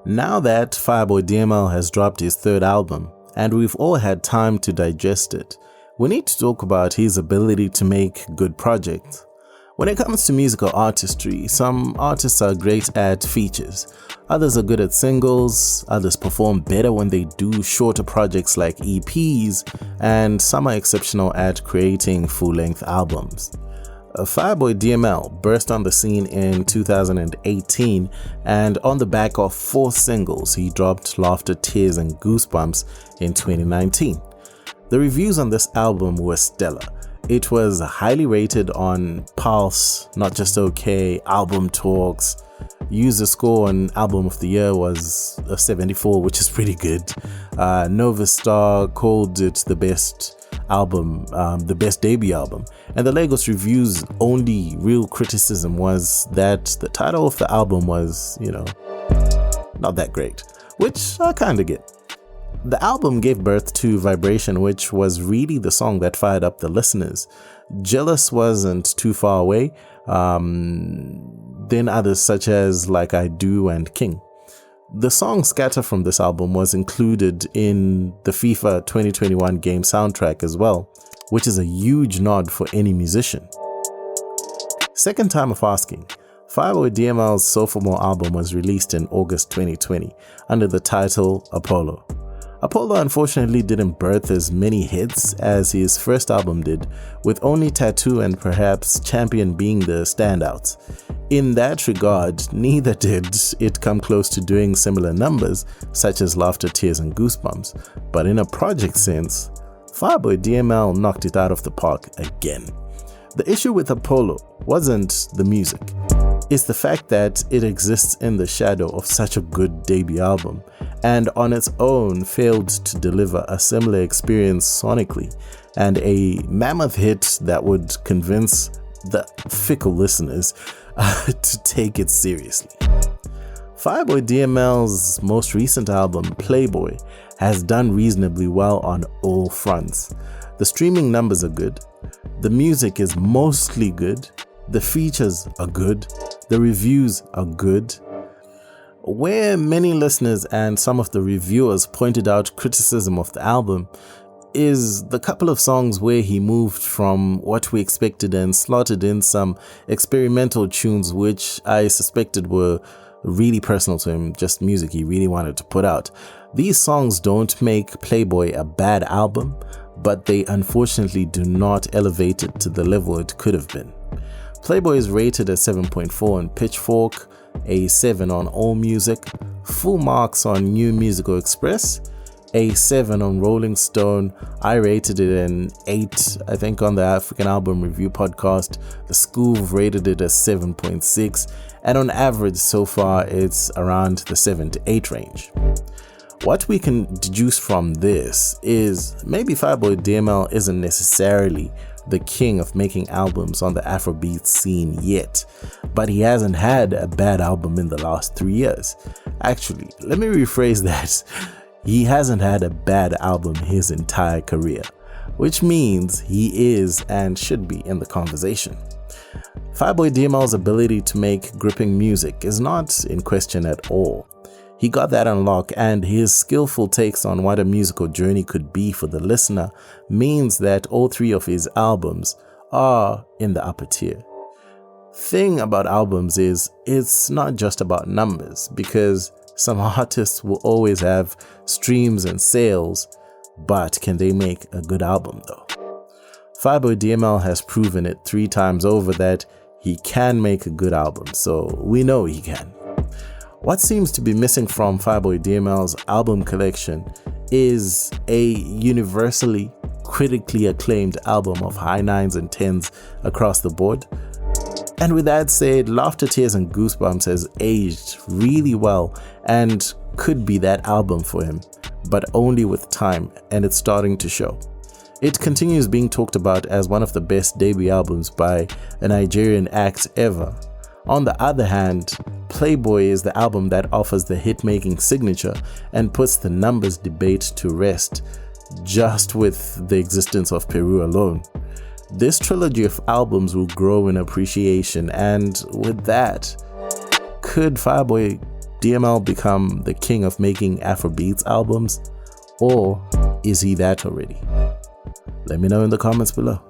Now that Fireboy DML has dropped his third album, and we've all had time to digest it, we need to talk about his ability to make good projects. When it comes to musical artistry, some artists are great at features, others are good at singles, others perform better when they do shorter projects like EPs, and some are exceptional at creating full-length albums. Fireboy DML burst on the scene in 2018, and on the back of 4 singles, he dropped Laughter, Tears and Goosebumps in 2019. The reviews on this album were stellar. It was highly rated on Pulse, Not Just Okay, Album Talks. User score on Album of the Year was a 74, which is pretty good. Nova Star called it the best album, the best debut album. And the Lagos Review's only real criticism was that the title of the album was, not that great, which I kind of get. The album gave birth to Vibration, which was really the song that fired up the listeners. Jealous wasn't too far away. Then others such as Like I Do and King. The song Scatter from this album was included in the FIFA 2021 game soundtrack as well, which is a huge nod for any musician. Second time of asking. Fireboy DML's Sophomore album was released in August 2020 under the title Apollo. Apollo unfortunately didn't birth as many hits as his first album did, with only Tattoo and perhaps Champion being the standouts. In that regard, neither did it come close to doing similar numbers, such as Laughter, Tears and Goosebumps, but in a project sense, Fireboy DML knocked it out of the park again. The issue with Apollo wasn't the music. It's the fact that it exists in the shadow of such a good debut album, and on its own failed to deliver a similar experience sonically, and a mammoth hit that would convince the fickle listeners to take it seriously. Fireboy DML's most recent album, Playboy, has done reasonably well on all fronts. The streaming numbers are good, the music is mostly good, the features are good, the reviews are good. Where many listeners and some of the reviewers pointed out criticism of the album is the couple of songs where he moved from what we expected and slotted in some experimental tunes which I suspected were really personal to him, just music he really wanted to put out. These songs don't make Playboy a bad album, but they unfortunately do not elevate it to the level it could have been. Playboy is rated at 7.4 on Pitchfork, a 7 on AllMusic, full marks on New Musical Express, a 7 on Rolling Stone. I rated it an 8, I think, on the African Album Review podcast. The School rated it as 7.6, and on average so far it's around the 7 to 8 range. What we can deduce from this is maybe Fireboy DML isn't necessarily the king of making albums on the Afrobeats scene yet, but he hasn't had a bad album in the last 3 years. Actually, let me rephrase that. He hasn't had a bad album his entire career, which means he is and should be in the conversation. Fireboy DML's ability to make gripping music is not in question at all. He got that unlocked, and his skillful takes on what a musical journey could be for the listener means that all 3 of his albums are in the upper tier. Thing about albums is it's not just about numbers, because some artists will always have streams and sales, but can they make a good album though? Fireboy DML has proven it 3 times over that he can make a good album, so we know he can. What seems to be missing from Fireboy DML's album collection is a universally critically acclaimed album of high 9s and 10s across the board. And with that said, Laughter, Tears and Goosebumps has aged really well and could be that album for him, but only with time, and it's starting to show. It continues being talked about as one of the best debut albums by a Nigerian act ever. On the other hand, Playboy is the album that offers the hit-making signature and puts the numbers debate to rest, just with the existence of Peru alone. This trilogy of albums will grow in appreciation, and with that, could Fireboy DML become the king of making Afrobeats albums, or is he that already? Let me know in the comments below.